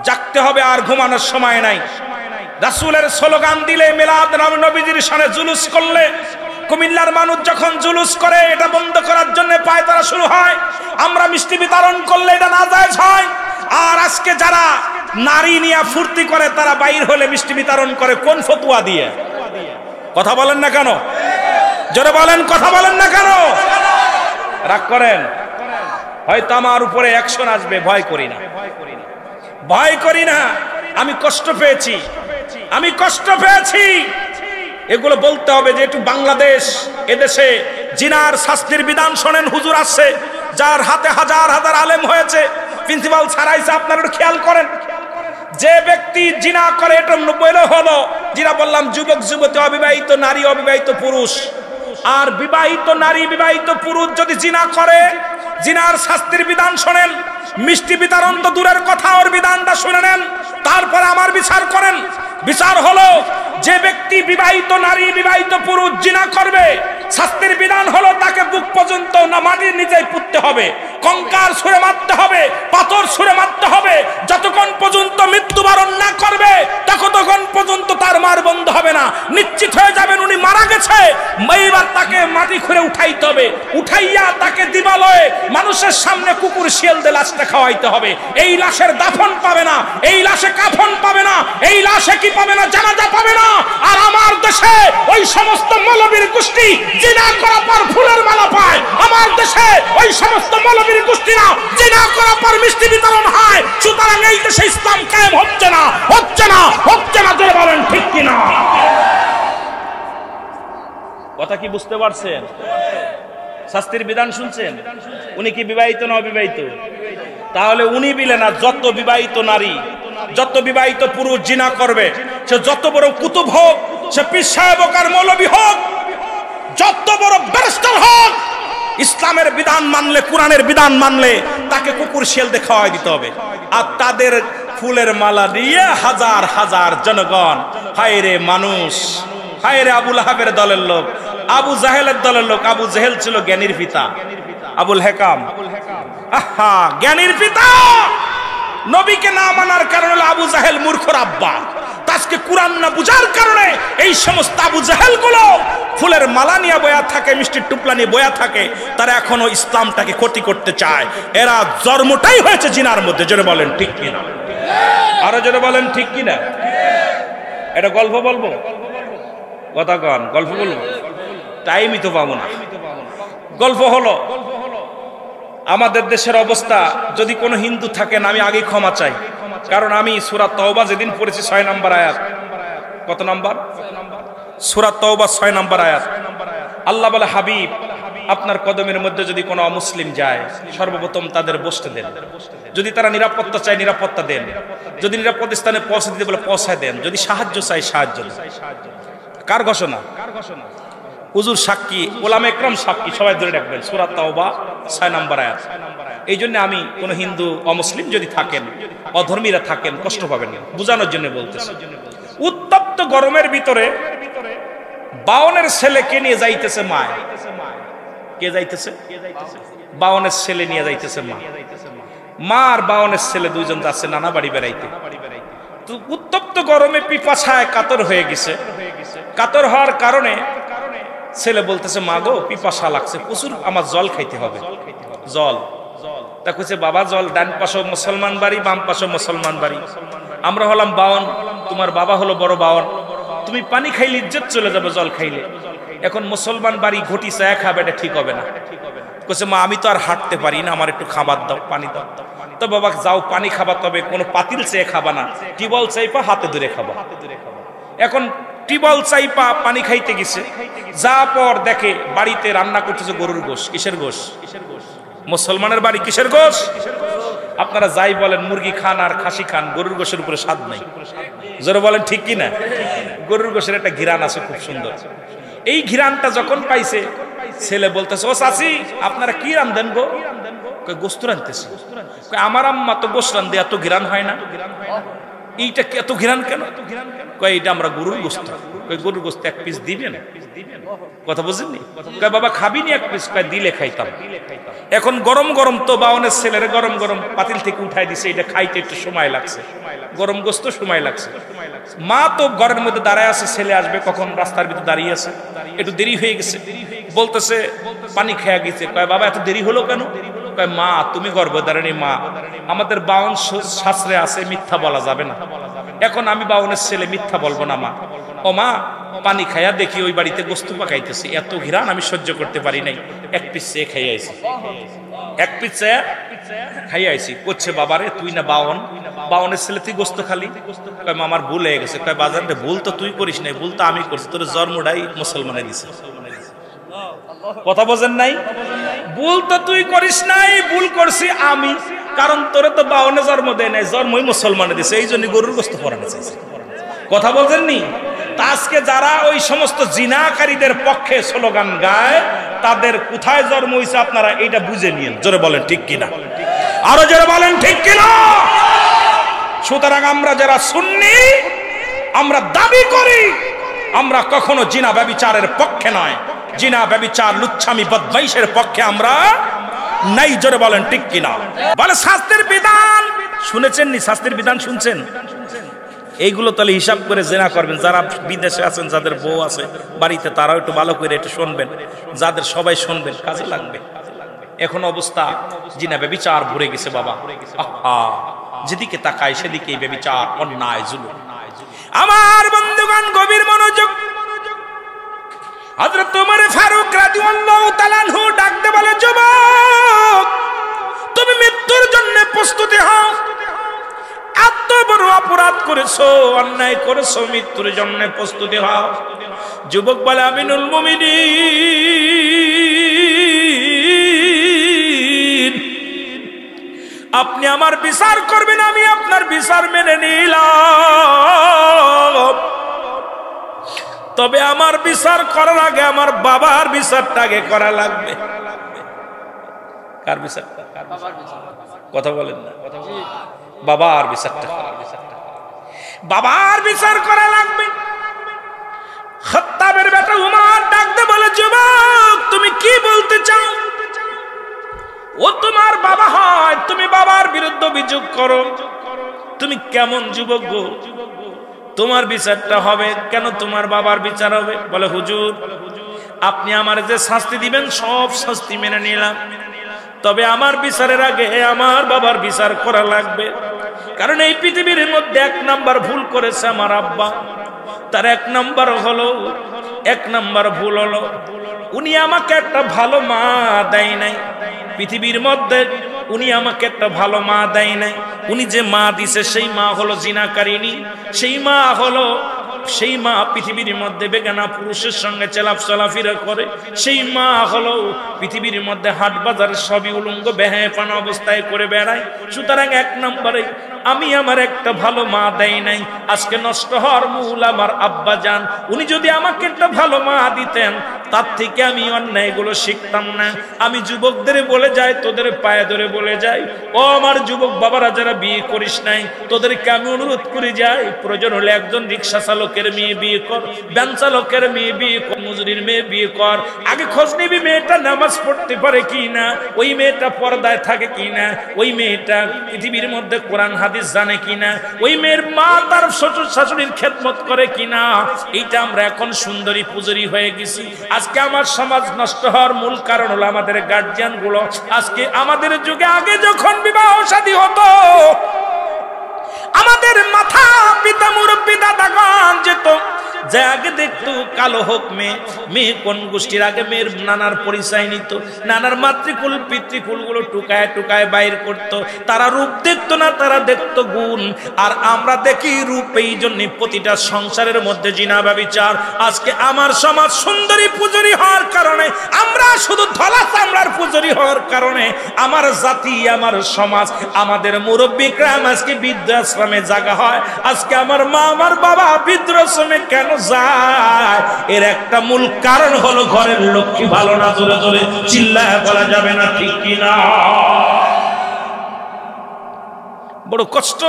জাগতে হবে। আর ঘুমানোর সময় নাই। রাসূলের স্লোগান দিলে, মিলাদ নবীজির শানে জুলুস করলে, কুমিল্লার মানুষ যখন জুলুস করে, এটা বন্ধ করার জন্য পায়তারা শুরু হয়। আমরা মিষ্টি বিতরণ করলে এটা নাজায়েজ হয়। আর আজকে যারা নারী নিয়ে ফুর্তি করে, তারা বাইর হলে মিষ্টি বিতরণ করে কোন ফতুয়া দিয়ে? কথা বলেন না কেন? জোরে বলেন, কথা বলেন না কেন? রাগ করেন? হয়তো আমার উপরে অ্যাকশন আসবে, ভয় করি না, ভয় করি না। আমি কষ্ট পেয়েছি, আমি কষ্ট পেয়েছি। এগুলো বলতে হবে যে একটু বাংলাদেশ, এদেশে জিনার শাস্তির বিধান শোনেন। হুজুর আসছে, যার হাতে হাজার হাজার আলেম হয়েছে, প্রিন্সিপাল ছাড়াইছে। আপনারা একটু খেয়াল করেন, যে ব্যক্তি জিনা করে, এটা বলে হলো জিনা, বললাম যুবক যুবতী, অবিবাহিত নারী, অবিবাহিত পুরুষ। আর বিবাহিত নারী, বিবাহিত পুরুষ যদি জিনা করে, জিনার শাস্তির বিধান শোনেন। মিষ্টি বিতরণ তো দূরের কথা, ওর বিধানটা শুনে নেন, তারপরে আমার বিচার করেন। বিচার হলো, যে ব্যক্তি বিবাহিত নারী, বিবাহিত পুরুষ জিনা করবে, শাস্তির বিধান হলো তাকে বুক পর্যন্ত না মাটির নিচে পুঁততে হবে, কঙ্কাল ছুঁড়ে মারতে হবে, পাথর ছুঁড়ে মারতে হবে। যতক্ষণ পর্যন্ত মৃত্যুবরণ না করবে, ততক্ষণ পর্যন্ত তার মার বন্ধ হবে না। নিশ্চিত হয়ে যাবেন উনি মারা গেছে, এইবার তাকে মাটি খুঁড়ে উঠাইতে হবে। উঠাইয়া তাকে দিবালয়ে মানুষের সামনে কুকুর শিয়াল দিয়ে লাশটা খাওয়াইতে হবে। এই লাশের দাফন পাবে না, এই লাশে কাফন পাবে না, এই লাশে কি পাবে না? জানাজা পাবে না। আর আমার দেশে ওই সমস্ত মৌলবীর গোষ্ঠী জিনা করার পর ফুলের মালা পায়, আমার দেশে ওই সমস্ত মৌলবীর গোষ্ঠীরা জিনা করার পর মিষ্টি বিতরণ হয়। সুতরাং এই দেশে ইসলাম কায়েম হচ্ছে না, হচ্ছে না, হচ্ছে না। জোরে বলেন ঠিক কিনা? কথা কি বুঝতে পারছেন? শাস্তির বিধান শুনছেন? উনি কি বিবাহিত না অবিবাহিত? তাহলে উনি বিলে না, যত বিবাহিত নারী, যত বিবাহিত পুরুষ জিনা করবে, সে যত বড় কুতুব হোক, সে পীর সাহেব হোক আর মৌলবী হোক, যত বড় ব্যারিস্টার হোক, ইসলামের বিধান মানলে, কোরআনের বিধান মানলে তাকে কুকুর শিয়াল দিয়ে খাওয়াই দিতে হবে। আর তাদের ফুলের মালা দিয়ে হাজার হাজার জনগণ, হায় রে মানুষ, হায় রে আবুল আহাবের দলের লোক, আবু জাহেলের দলের লোক। আবু জাহেল ছিল জ্ঞানীর পিতা, আবুল হেকাম, আহা জ্ঞানীর পিতা। নবীকে না মানার কারণে আবু জাহেল মূর্খর আব্বা। আজকে কোরআন না বুঝার কারণে এই সমস্ত আবু জাহেল গুলো ফুলের মালা নিয়ে বয়া থাকে, মিষ্টির টুপলা নিয়ে বয়া থাকে, তারা এখনো ইসলামটাকে ক্ষতি করতে চায়। এরা জন্মটাই হয়েছে জিনার মধ্যে। জোরে বলেন ঠিক কিনা? আরো জোরে বলেন ঠিক কিনা? এটা গল্প বলবো? কথা কন, গল্প বলবো? টাইমই তো পাবো না। গল্প হলো, আমাদের দেশের অবস্থা, যদি কোনো হিন্দু থাকেন আমি আগে ক্ষমা চাই, কারণ আমি সূরা তাওবা যেদিন পড়েছি 6 নম্বর আয়াত। কত নম্বর? সূরা তাওবা 6 নম্বর আয়াত। আল্লাহ বলে, হাবিব আপনার কদমের মধ্যে যদি কোনো অমুসলিম যায়, সর্বপ্রথম তাদের বসতে দেন। যদি তারা নিরাপত্তা চায় নিরাপত্তা দেন, যদি নিরাপদ স্থানে পৌঁছে দিতে বলে পৌঁছায় দেন, যদি সাহায্য চাই সাহায্য দেন। কার ঘোষণা? হুজুর সাক্ষী, ওলামা একরাম সাক্ষী, সবাই ধরে রাখবেন। সূরা তাওবা 6 নম্বর আয়াত। এই জন্য আমি কোন হিন্দু অমুসলিম যদি থাকেন, অধর্মীরা থাকেন, কষ্ট পাবেন না, বোঝানোর জন্য বলতেছি। উত্তপ্ত গরমের ভিতরে 52 ছেলেকে নিয়ে যাইতেছে মা। কে যাইতেছে? 52 ছেলে নিয়ে যাইতেছে মা। মা আর 52 ছেলে দুইজন যাচ্ছে নানা বাড়ি বেড়াইতে। তো উত্তপ্ত গরমে পিপাসায় কাতর হয়ে গেছে। কাতর হওয়ার কারণে ছেলে বলতেছে, মা গো পিপাসা লাগছে প্রচুর, আমার জল খাইতে হবে, জল। তা কইছে, বাবা জল, ডান পাশে মুসলমান বাড়ি, বাম পাশে মুসলমান বাড়ি, আমরা হলাম 52, তোমার বাবা হলো বড় 52, তুমি পানি খাইলে ইজ্জত চলে যাবে জল খাইলে। এখন মুসলমান বাড়ি ঘটি চা খাবে, এটা ঠিক হবে না। কইছে, মা আমি তো আর হাঁটতে পারি না, আমার একটু খাবার দাও, পানি দাও। তো বাবা যাও পানি খাবা, তবে কোনো পাতিল চেয়ে খাবা না, টিবল চাইপা হাতে ধরে খাবা। এখন টিবল চাইপা পানি খাইতে গেছে, যা পর দেখে বাড়িতে রান্না করতেছে গরুর গোশ। কিসের গোশ? মুসলমানের বাড়ি কিসের গোশ? আপনারা যাই বলেন, মুরগি খান আর খাসি খান, গরুর গোশের উপরে স্বাদ নাই। জোরে বলেন ঠিক কিনা? গরুর গোশের একটা ঘিরান আছে খুব সুন্দর। এই ঘিরানটা যখন পাইছে, ছেলে বলতেছে, ও চাচি আপনারা কি রান্ধেন গো? গোস্ত রান্ধতেছি। আমার আম্মা তো গোস্ত রান্ধে, এত ঘিরান হয় না। এইটা এত ঘিরান কেন? কয় এটা আমরা গরুর গোস্ত। কয় গরুর গোস্ত 1 পিস দিবেন? কথা বুঝেননি? কয় বাবা খাবি নি 1 পিস? কয় দিলে খাইতাম। এখন গরম গরম তো 52 ছেলের গরম গরম পাতিল থেকে উঠাই দিছে, এটা খাইতে একটু সময় লাগছে, গরম গোস্ত সময় লাগছে। মা তো ঘরের মধ্যে দাঁড়ায় আছে, ছেলে আসবে কখন, রাস্তার ভিতরে দাঁড়িয়ে আছে, একটু দেরি হয়ে গেছে। বলতেছে পানি খেয়ে গেছে। কয় বাবা এত দেরি হলো কেন? কয় মা তুমি গর্ভধারিণী মা, আমাদের 52 শাস্ত্রে আছে মিথ্যা বলা যাবে না। এখন আমি 52 ছেলে, মিথ্যা বলবো না মা। ও মা পানি খাইয়া দেখি ওই বাড়িতে গোস্ত পাকাইতেছে, এত ঘিরান আমি সহ্য করতে পারি নাই, 1 পিস চেয়ে খাইয়া আইছি, 1 পিস চেয়ে খাইয়া আইছি। করছে বাবারে তুই না 52 ছেলে তুই গোস্ত খালি? কয় মা আমার ভুল হয়ে গেছে। কয় বাজারে ভুল তো তুই করিস নাই, ভুল তো আমি করছি, তোর জন্মটাই মুসলমানে দিছে। কথা বোঝেন নাই? ভুল তো তুই করিস নাই, ভুল করছি আমি, কারণ তোরে তো 52 জন্ম দেয় নাই, জন্মই মুসলমানে দিছে, এই জন্য গরুর গোস্ত পরানো চাইছে। কথা বলছেননি? আজকে যারা ওই সমস্ত জিনাকারীদের পক্ষে স্লোগান গায়, তাদের কোথায় জন্ম হয়েছে আপনারা এইটা বুঝে নিন। জোরে বলেন ঠিক কিনা? আরো জোরে বলেন ঠিক কিনা? সুতরাং আমরা যারা সুন্নি, আমরা দাবি করি আমরা কখনো জিনা ব্যভিচারের পক্ষে নয়, জিনা ব্যভিচার লুচ্ছামি বদমাইশের পক্ষে আমরা নাই। জোরে বলেন ঠিক কিনা? বলে শাস্তির বিধান শুনেছেন নি? শাস্তির বিধান শুনছেন? এইগুলো তাহলে হিসাব করে জেনা করবেন। যারা বিদেশে আছেন, যাদের বউ আছে বাড়িতে, তারাও একটু ভালো করে একটু শুনবেন, যাদের সবাই শুনবেন, কাজে লাগবে। এখন অবস্থা জিনা ব্যভিচার ভরে গেছে বাবা। আহা, যেদিকে তাকায় সেদিকে ব্যভিচার, অন্যায়, জুলুম। আমার বন্ধুগণ গভীর মনোযোগ। হযরত ওমর ফারুক রাদিয়াল্লাহু তাআলা আনহু ডাকতে বলে, যুবক তুমি মৃত্যুর জন্য প্রস্তুতি হও। এত বড় অপরাধ করেছো, অন্যায় করেছো, মৃত্যুর জন্য প্রস্তুতি হও। যুবক বলে, আমিনুল মুমিনিন, আপনি আমার বিচার করবেন, আমি আপনার বিচার মেনে নিলাম। তবে আমার বিচার করার আগে আমার বাবার বিচারটা আগে করা লাগবে। কার বিচারটা? কথা বলেন না। বাবার বিচারটা, বাবার বিচার করা লাগবে। খাত্তাবের বেটা উমর ডাকতে বলে, যুবক তুমি কি বলতে চাও? ও তোমার বাবা হয়, তুমি বাবার বিরুদ্ধে অভিযোগ করো। তুমি কেমন যুবক গো? তোমার বিচারটা হবে কেন? তোমার বাবার বিচার হবে? বলে, হুজুর আপনি আমার যে শাস্তি দিবেন সব শাস্তি মেনে নিলাম, তবে আমার বিচারের আগে আমার বাবার বিচার করা লাগবে। কারণ এই পৃথিবীর মধ্যে এক নাম্বার ভুল করেছে আমার আব্বা। তার এক নাম্বার ভুল হলো উনি আমাকে একটা ভালো মা দেয় নাই। পৃথিবীর মধ্যে উনি আমাকে একটা ভালো মা দেয় নাই। উনি যে মা দিছে সেই মা হলো জিনাকারিনী। সেই মা পৃথিবীর মধ্যে বেগানা পুরুষের সঙ্গে চলাফেরা করে। সেই মা হলো পৃথিবীর মধ্যে হাট বাজার সবই উলঙ্গ বেহায়াপানা অবস্থায় করে বেড়ায়। সুতরাং এক নম্বরে আমি আমার একটা ভালো মা দেয় নাই। আজকে নষ্ট হওয়ার মূল আমার আব্বা জান। উনি যদি আমাকে একটা ভালো মা দিতেন তার থেকে আমি অন্যায়গুলো শিখতাম না। আমি যুবকদের বলে যাই, তোদের পায়ে ধরে বলে যাই, ও আমার যুবক বাবারা যারা বিয়ে করিস নাই, তোদেরকে আমি অনুরোধ করে যাই, প্রয়োজন হলে একজন রিক্সা চালকের মেয়ে বিয়ে কর, ভ্যান চালকের মেয়ে বিয়ে কর, মজুরির মেয়ে বিয়ে কর। আগে খোঁজ নিবি মেয়েটা নামাজ পড়তে পারে কি না, ওই মেয়েটা পর্দায় থাকে কি না, ওই মেয়েটা পৃথিবীর মধ্যে কোরআন হাদিস জানে কি না, ওই মেয়ের মা তার শ্বশুর শাশুড়ির খেদমত করে কি না। এইটা আমরা এখন সুন্দরী পুজুরি হয়ে গেছি। আজকে আমার সমাজ নষ্ট হওয়ার মূল কারণ হলো আমাদের গার্জিয়ান গুলো। আজকে আমাদের যুগে আগে যখন বিবাহ শাদী হতো, আমাদের মাথা পিতা মুরব্বী দাদাগণ যেত, যে আগে দেখতো কালো হোক মেয়ে কোন গোষ্ঠীর, আগে মেয়ের নানার পরিচয় নিত, নানার মাতৃকুল পিতৃকুল গুলো টুকায় বাইর করত। তারা রূপ দেখতো না, তারা দেখতো গুণ। আর আমরা দেখি রূপ। এই জন্য প্রতিটা সংসারের মধ্যে জিনা ব্যভিচার। আজকে আমার সমাজ সুন্দরী পুজুরি হওয়ার কারণে, আমরা শুধু ধলা চামড়ার পুজুরি হওয়ার কারণে আমার জাতি, আমার সমাজ, আমাদের মুরব্বী গ্রাম আজকে বৃদ্ধাশ্রমে জায়গা হয়। আজকে আমার মা আমার বাবা বৃদ্ধাশ্রমে কেন যায়? এর একটা মূল কারণ হলো ঘরের লক্ষ্মী ভালো না। জোরে জোরে চিল্লায় বলা যাবে না, ঠিক কিনা? বড় কষ্ট।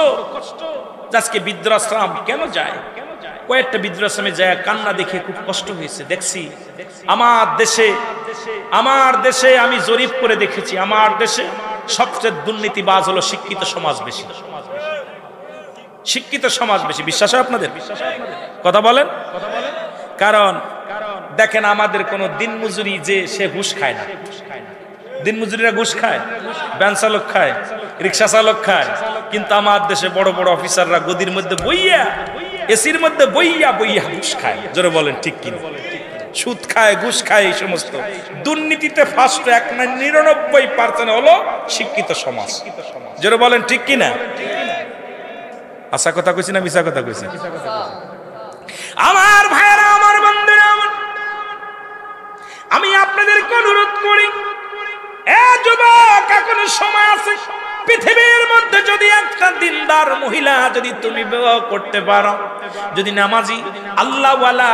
আজকে বৃদ্ধাশ্রম কেন যায়? কয়েকটা বৃদ্ধাশ্রমে যায় কান্না দেখে খুব কষ্ট হয়েছে। দেখছি আমার দেশে আমি জরিপ করে দেখেছি, আমার দেশে সবচেয়ে দুর্নীতিবাজ হলো শিক্ষিত সমাজ বেশি। শিক্ষিত সমাজ বেশি। বিশ্বাস হয় আপনাদের? কথা বলেন। কারণ দেখেন আমাদের কোন দিন মজুরি যে সে ঘুষ খায় না। দিন মজুরিরা ঘুষ খায়, ভ্যান চালক খায়, রিক্সা চালক খায়। কিন্তু আমার দেশে বড় বড় অফিসাররা গদির মধ্যে বইয়া, এসির মধ্যে বইয়া ঘুষ খায়। জোরে বলেন ঠিক কিনা? সুদ খায়, ঘুষ খায়। এই সমস্ত দুর্নীতিতে ফার্স্ট 99% হলো শিক্ষিত সমাজ। জোরে বলেন ঠিক কিনা? আশা কথা কইছি না মিছা কথা কইছি? আমার ভাইরা, আমার বন্ধুরা, আমি আপনাদেরকে অনুরোধ করি, এ যুবক এখনো সময় আছে। পৃথিবীর মধ্যে যদি একটা দিনদার মহিলা যদি তুমি বিবাহ করতে পারো, যদি নামাজি আল্লাহওয়ালা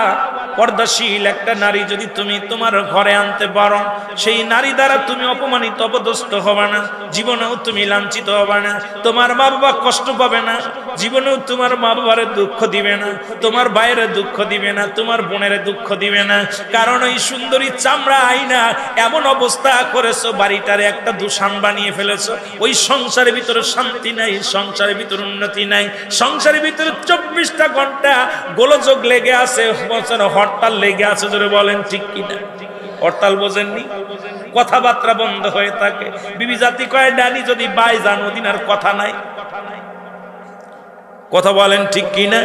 পর্দাশীল একটা নারী যদি তুমি তোমার ঘরে আনতে পারো, সেই নারী দ্বারা তুমি অপমানিত অপদস্থ হবে না, জীবনেও তুমি লাঞ্ছিত হবে না, তোমার মা বাবা কষ্ট পাবে না, জীবনেও তোমার মা বাবার দুঃখ দিবে না, তোমার ভাইয়ের দুঃখ দিবে না, তোমার বোনের দুঃখ দিবে না। কারণ ওই সুন্দরী চামড়া আইনা এমন অবস্থা করেছো, বাড়িটারে একটা দূষণ বানিয়ে ফেলেছো। ওই সংসারের ভিতরে শান্তি নাই, সংসারের ভিতরে উন্নতি নাই, সংসারের ভিতরে 24টা ঘন্টা গোলযোগ লেগে আছে, হরতাল লেগে আছে। জোরে বলেন ঠিক কিনা? হরতাল বোঝেননি? কথাবার্তা বন্ধ হয়ে থাকে। বিবি জাতি কয় ডানি যদি বাই যান ওদিন আর কথা নাই। কথা বলেন ঠিক কিনা?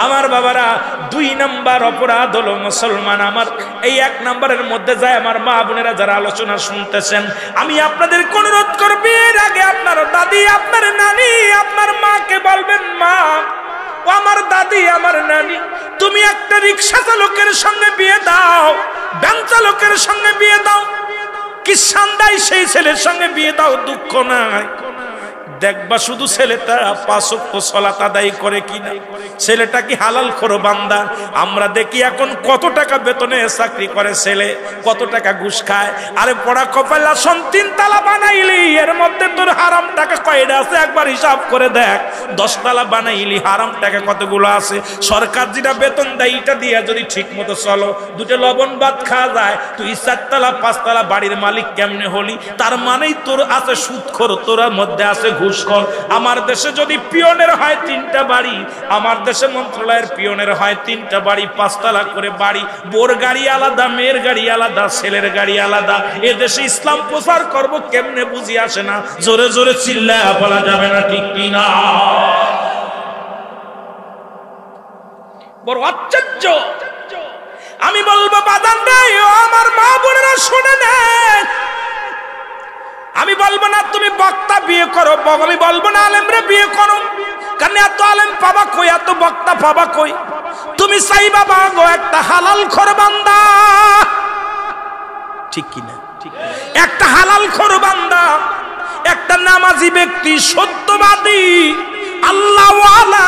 আমার বাবারা, 2 নাম্বার অপরাধ হলো মুসলমান আমার এই 1 নাম্বারের মধ্যে যায়। আমার মা বোনেরা যারা আলোচনা শুনতেছেন, আমি আপনাদের অনুরোধ করব, এর আগে আপনার দাদি, আপনার নানি, আপনার মাকে বলবেন, মা ও আমার দাদি, আমার নানি, তুমি একটা রিক্সা চালকের সঙ্গে বিয়ে দাও, ভ্যান চালকের সঙ্গে বিয়ে দাও, কি সান্দাই সেই ছেলের সঙ্গে বিয়ে দাও, দুঃখ নাই। দেখবা শুধু ছেলেটা 5 ওয়াক্ত সালাত আদায় করে কিনা, ছেলেটা কি হালাল খোর বান্দা। আমরা দেখি এখন কত টাকা বেতনে চাকরি করে ছেলে, কত টাকা ঘুষ খায়। আরে পড়া কপালা 3 তালা বানাইলি, এর মধ্যে তোর হারাম টাকা কয়টা আছে একবার হিসাব করে দেখ। 10 তালা বানাইলি, হারাম টাকা কতগুলো আছে। সরকার যেটা বেতন দেয় এটা দিয়ে যদি ঠিক মতো চলো, 2টা লবণ ভাত খাওয়া যায়, তুই 4 তালা 5 তালা বাড়ির মালিক কেমনে হলি? তার মানেই তোর আছে সুদখোর, তোর মধ্যে আছে ঘুষখোর। আমার দেশে যদি পিয়নের হয় 3টা বাড়ি, আমার দেশে মন্ত্রণালয়ের পিয়নের হয় 3টা বাড়ি, 5 তালা করে বাড়ি, বোর গাড়ি আলাদা, মেয়ের গাড়ি আলাদা, ছেলের গাড়ি আলাদা। এ দেশে ইসলাম প্রচার করব কেমনে বুঝি আসে না। জোরে জোরে চিল্লায়া বলা যাবে না, ঠিক কিনা? বড় আশ্চর্য। আমি বলবো বাদান নাই, ও আমার মা বোনেরা শুনে নেন, আমি বলবো না তুমি বক্তা বিয়ে করো, আমি বলবো না আলেমরে বিয়ে করো, কারণ এত আলেম পাবা কই, এত বক্তা পাবা কই? তুমি চাইবা গো একটা হালাল খোর বান্দা, ঠিক কিনা? একটা হালাল খোর বান্দা, একটা নামাজি ব্যক্তি, সত্যবাদী, আল্লাহওয়ালা,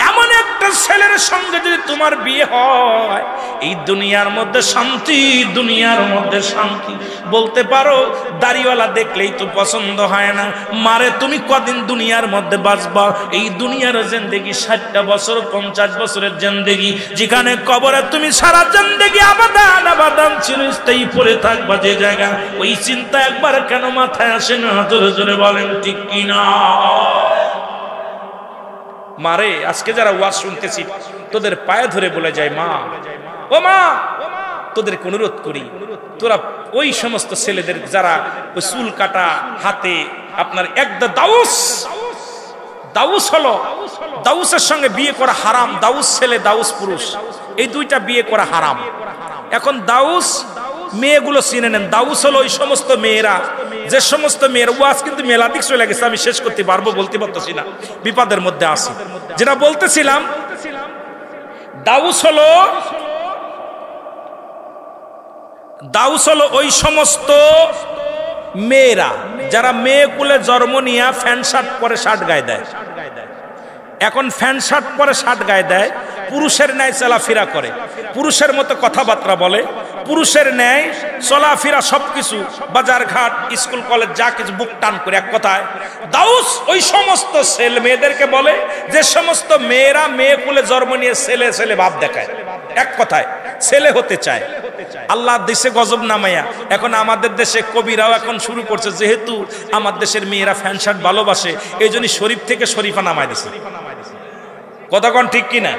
এমন একটা ছেলের সঙ্গে যদি তোমার বিয়ে হয়, এই দুনিয়ার মধ্যে শান্তি, দুনিয়ার মধ্যে শান্তি। বলতে পারো দাড়িওয়ালা দেখলেই তো পছন্দ হয় না, মারে তুমি কদিন দুনিয়ার মধ্যে বাঁচবা? এই দুনিয়ার জিন্দেগি 60টা বছর, 50 বছরের জিন্দেগি, যেখানে কবরে তুমি সারা জিন্দেগি আবাদান আবাদান চিরস্থায়ী পড়ে থাকবা যে জায়গা, ওই চিন্তা একবার কেন মাথায় আসে না? জোরে জোরে বলেন ঠিক কিনা? মারে, আজকে যারা ওয়াজ শুনতেছি তোদের পায়ে ধরে বলে যায়, মা ও মা, তোদেরকে অনুরোধ করি, তোরা ওই সমস্ত ছেলেদের যারা ওই চুল কাটা হাতে আপনার একটা দাউস হলো, দাউসের সঙ্গে বিয়ে করা হারাম। দাউস ছেলে, দাউস পুরুষ, এই 2টা বিয়ে করা হারাম। এখন দাউস মেয়েগুলো চিনে নেন। দাউস হলো ওই সমস্ত মেয়েরা, যে সমস্ত মেয়ের ওয়াজ কিন্তু মেলাদিক চলে গেছে, আমি শেষ করতে পারবো বলতে পারতেছি না, বিপদের মধ্যে আছি। যেটা বলতেছিলাম, দাউস হলো ওই সমস্ত মেয়েরা যারা মেয়ে কুলে জন্ম নিয়ে প্যান্ট শার্ট পরে শার্ট গায়ে দেয়। এখন প্যান্ট শার্ট পরে শার্ট গায়ে দেয়, পুরুষের ন্যায় চলাফেরা করে, পুরুষের মতো কথাবার্তা বলে, পুরুষের ন্যায় চলাফেরা, সবকিছু বাজার ঘাট স্কুল কলেজ যা কিছু বুক টান করে। এক কথায় দাউস ওই সমস্ত ছেলে মেয়েদেরকে বলে যে সমস্ত মেয়েরা মেয়ে কুলে জন্ম নিয়ে ছেলে ছেলে ভাব দেখায়, এক কথায় ছেলে হতে চায়। আল্লাহ দেশে গজব নামাইয়া এখন আমাদের দেশে কবিরাও এখন শুরু করছে, যেহেতু আমার দেশের মেয়েরা প্যান্ট শার্ট ভালোবাসে, এই জন্য শরীফ থেকে শরীফা নামায় দিছে। কথা কোন ঠিক কিনা?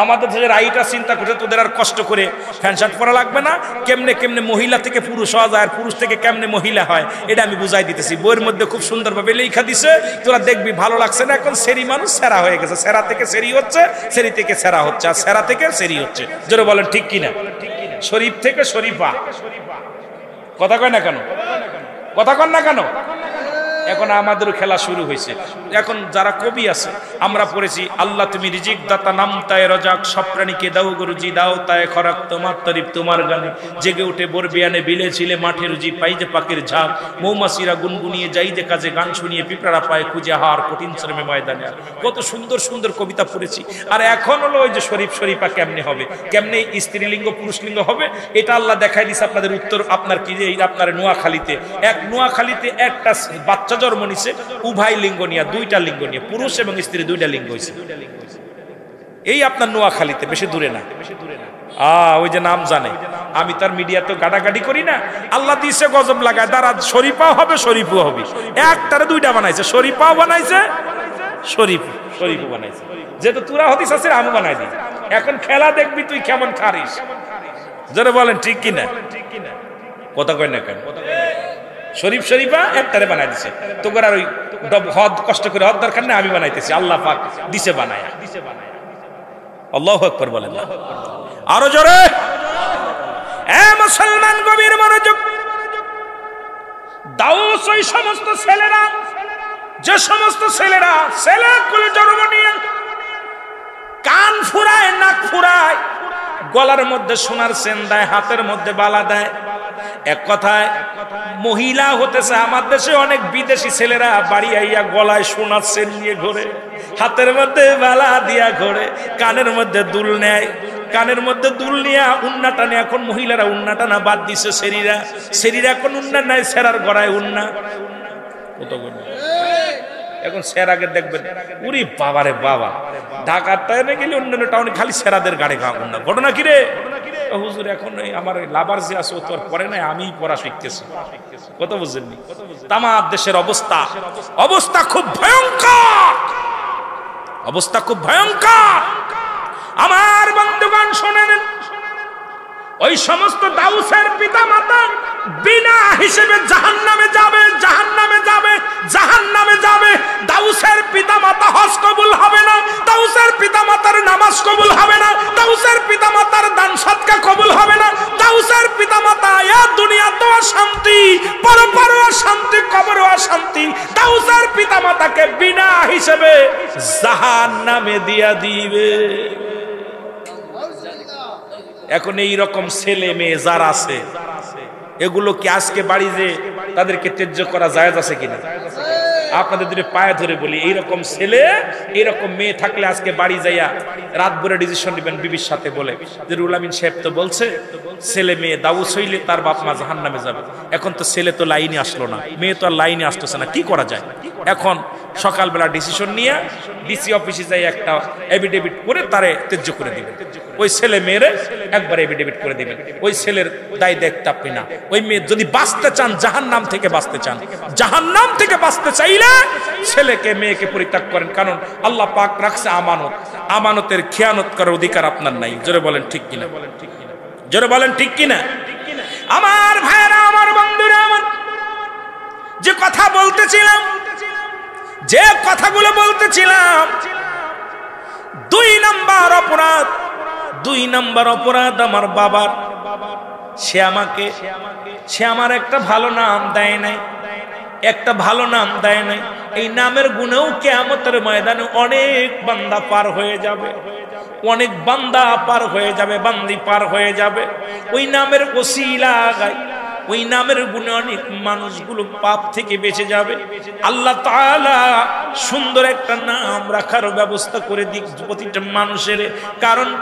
আমাদের দেশের আইটা চিন্তা করছে তোদের আর কষ্ট করে প্যান্ট শার্ট পরা লাগবে না, কেমনে কেমনে মহিলা থেকে পুরুষ হওয়া যায়, আর পুরুষ থেকে কেমনে মহিলা হয়, এটা আমি বুঝাই দিতেছি। বইয়ের মধ্যে খুব সুন্দরভাবে লেখা দিছে, তোরা দেখবি ভালো লাগছে না। এখন সেরি মানুষ সেরা হয়ে গেছে, সেরা থেকে সেরি হচ্ছে, সেরি থেকে সেরা হচ্ছে, আর সেরা থেকে সেরি হচ্ছে। জোরে বলেন ঠিক কিনা? শরীফ থেকে শরীফা। কথা কয় না কেন? কথা কন না কেন? এখন আমাদেরও খেলা শুরু হয়েছে। এখন যারা কবি আছে, আমরা পড়েছি, আল্লাহ তুমি রিজিক দাতা, নাম তায় রজাক, সব প্রাণীকে দাও গরুজি, দাও তায় খরাক, তোমার তরিফ তোমার গানে, জেগে উঠে বরবিয়ানে বিলে ছিলে মাঠে রুজি, পাই যে পাখির ঝাঁক, মৌমাছিরা গুনগুনিয়ে যাই যে কাজে, গান শুনিয়ে পিঁপড়ারা পায় খুঁজে হার, কঠিন শ্রমে ময়দানে। কত সুন্দর সুন্দর কবিতা পড়েছি। আর এখন হলো ওই যে শরীফ শরীফা কেমনে হবে, কেমনে স্ত্রীলিঙ্গ পুরুষলিঙ্গ হবে, এটা আল্লাহ দেখাই দিচ্ছে। আপনাদের উত্তর আপনার কি, আপনার নোয়াখালীতে নোয়াখালীতে একটা বাচ্চা জন্ম নিছে, উভয় লিঙ্গ নিয়ে, 2টা লিঙ্গ নিয়ে, পুরুষ এবং স্ত্রী 2টা লিঙ্গ হয়েছে। এই আপনার নোয়াখালীতে, বেশি দূরে না। ওই যে নাম জানে, আমি তার মিডিয়া তো গাড়াগাড়ি করি না। আল্লাহ দিছে গজব লাগায়, তারা শরীফাও হবে শরীফও হবে, একটারে 2টা বানাইছে, শরীফাও বানাইছে শরীফও বানাইছে। যেহেতু তুরা হতিস আছে, আমি বানাই দিই। এখন খেলা দেখবি তুই কেমন খারিস। যারা বলেন ঠিক কিনা? কথা কয় না কেন? শরীফ শরীফা একটারে বানাই দিছে, তোকে আর ওই হদ কষ্ট করে হদ দরকার নেই, আমি বানাইতেছি, আল্লাহ পাক দিছে বানায়া। আল্লাহু আকবার বলেন না, আরো জোরে। এ মুসলমান গভীর মনোযোগ। দাউস ওই সমস্ত ছেলেরা, যে সমস্ত ছেলেরা ছেলেগুলো জন্ম নিয়ে কান ফুরায়, নাক ফুরায়, গলার মধ্যে সোনার চেন দেয়, হাতের মধ্যে বালা দেয়, এক কথায় মহিলা হতেছে। আমার দেশে অনেক বিদেশি ছেলেরা বাড়ি আইয়া গলায় সোনার চেন নিয়ে ঘোরে, হাতের মধ্যে বালা দিয়া ঘোরে, কানের মধ্যে দুল নেয়, কানের মধ্যে দুল নিয়ে উন্না টানে। এখন মহিলারা উন্না টানা বাদ দিছে, সেরিরা এখন উন্না নাই, সেরার গড়ায় উন্না। এখন সেরাকে দেখবেন, উরি বাবারে বাবা, ঢাকার টাইমে গেলে অন্যান্য টাউনে খালি সেরাদের গাড়ি খাওয়া উন্না। ঘটনা কি রে হুজুর? এখন আমার লাভার যে আছে ও তো আর পরে নাই, আমি পড়া শিখতেছি। কত বুঝেননি? তামার দেশের অবস্থা, অবস্থা খুব ভয়ঙ্কর, অবস্থা খুব ভয়ঙ্কর। আমার বন্ধুগণ শোনেন, ওই সমস্ত দাউসের পিতা মাতা বিনা হিসেবে জাহান্নামে যাবে, জাহান্নামে যাবে, জাহান্নামে যাবে। দাউসের পিতা মাতা হজ কবুল হবে না, দাউসের পিতা মাতার নামাজ কবুল হবে না, দাউসের পিতা মাতার দান সদকা কবুল হবে না, দাউসের পিতা মাতা এ দুনিয়াতেও শান্তি, পরপারেও শান্তি, কবরেও শান্তি। দাউসের পিতা মাতাকে বিনা হিসেবে জাহান্নামে দিয়া দিবে। এখন এই রকম ছেলে মেয়ে যারা আছে, এগুলো কি আজকে বাড়ি যে তাদেরকে ত্যায্য করা জায়েজ আছে কিনা? আপনাদের দুটো পায়ে ধরে বলি, এইরকম ছেলে এইরকম মেয়ে থাকলে আজকে বাড়ি যাইয়া রাত ভরে ডিসিশন নেবেন বিবির সাথে বলে যে রুহুল আমিন সাহেব তো বলছে ছেলে মেয়ে দাউস হইলে তার বাপ মা জাহান্নামে যাবে। এখন তো ছেলে তো লাইনে আসলো না, মেয়ে তো আর লাইনে আসতেছে না, কি করা যায়? এখন সকালবেলা ডিসিশন নিয়ে ডিসি অফিসে যাই একটা এফিডেভিট করে তারে ত্যায্য করে দিবেন। ওই ছেলে মেয়েরে একবার এফিডেভিট করে দিবেন, ওই ছেলের দায় দেখতে আপনি না। ওই মেয়ে যদি বাঁচতে চান, জাহান্নাম থেকে বাঁচতে চান, জাহান্নাম থেকে বাঁচতে চাইলে ছেলেকে মেয়েকে পরিত্যাগ করেন। কারণ আল্লাহ পাক রাখছে আমানত, আমানতের খেয়ানত করার অধিকার আপনার নাই। জোরে বলেন ঠিক কিনা? জোরে বলেন ঠিক কিনা? আমার ভাইরা, আমার বন্ধুরা, আমার যে কথা বলতেছিলাম, যে কথাগুলো বলতেছিলাম, 2 নাম্বার অপরাধ, 2 নাম্বার অপরাধ আমার বাবার। সে আমার একটা ভালো নাম দেয় নাই, একটা ভালো নাম দেয় নাই। এই নামের গুণেও কিয়ামতের ময়দানে অনেক বান্দা পার হয়ে যাবে, অনেক বান্দা পার হয়ে যাবে, বান্দি পার হয়ে যাবে। ওই নামের ওসিলায়, ওই নামের গুণে অনেক মানুষগুলো পাপ থেকে বেঁচে যাবে। আল্লাহ তাআলা সুন্দর একটা নাম রাখার ব্যবস্থা করে দিক প্রতিটা মানুষের। কারণ